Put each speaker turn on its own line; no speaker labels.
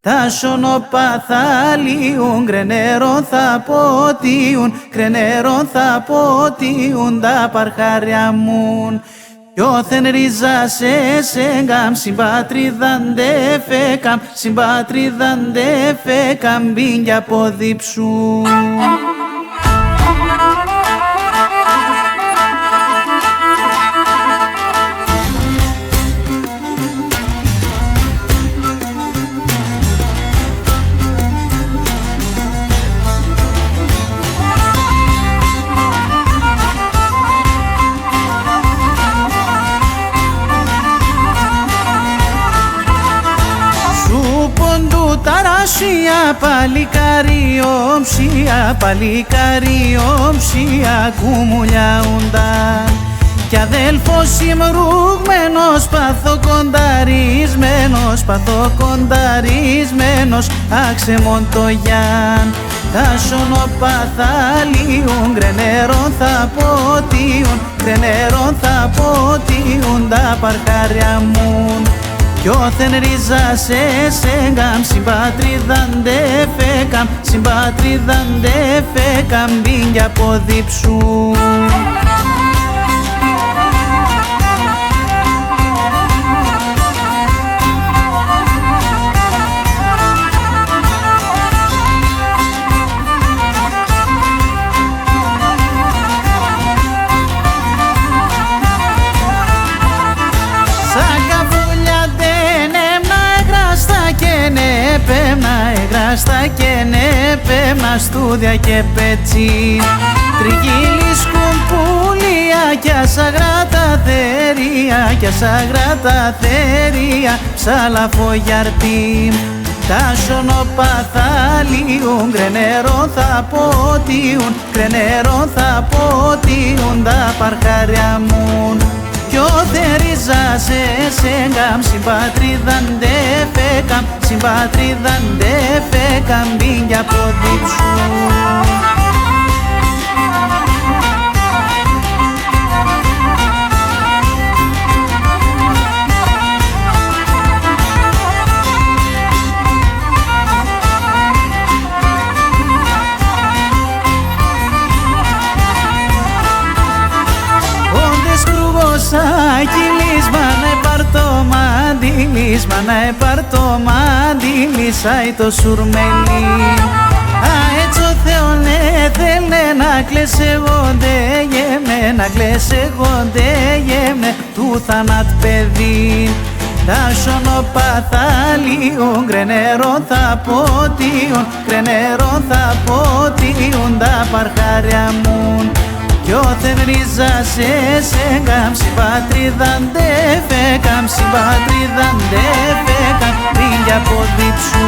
Τα σωνοπαθάλιουν, κρενέρον θα ποτίουν, κρενέρον θα ποτίουν τα παρχάρια μου. Κι όθεν ρίζα σε σέγγαμ, συμπατρίδαν δε φέκαμ, συμπατρίδαν δε φέκαμ, μπίνια ποδίψου. Ταράσια παλικαριόμψια, παλικαριόμψια κουμουλιάουνταν κι αδέλφος ημρούγμένος, παθοκονταρισμένος, παθοκονταρισμένος, άξεμον το γιάν. Τα σωνοπαθάλιουν, κρενέρον θα ποτίουν, κρενέρον θα ποτίουν τα παρχάρια μου. Κι όθεν ρίζα σε σέγγαμ, συμπατρίδαν δε φέκαμ, συμπατρίδαν δε φέκαμ, μπίνια ποδίψου. Εγράστα και νεπέμνα στούδια και πετσί, τριγύλις κουμπούλια κι ασαγράτα θερία, κι ασαγράτα θερία, ψαλαφογιαρτή. Τα σωνοπαθάλιουν, κρενέρον θα ποτίουν, κρενέρον θα ποτίουν τα παρχάρια μου. Κι όθεν ρίζα σε σέγγαμ, συμπατρίδαν δε φέκαμ, συμπατρίδαν δε φέκαμ, μπίνια ποδίψου. Σακυλής, μάνα επάρ' το μαντήλις, μάνα επάρ' το μαντήλις, άι το σουρμέλι. Α, έτσι ο Θεόν έθελε να κλαισεγόνται γέμνε, να κλαισεγόνται γέμνε του θανάτ παιδί. Τα σωνοπαθάλιουν, κρενέρον θα ποτίουν, κρενέρον θα ποτίουν τα παρχάρια μου. Κι όθεν ρίζα σε σέγγαμ, συμπατρίδαν δε φέκαμ, συμπατρίδαν δε φέκαμ, μπίνια ποδίψου.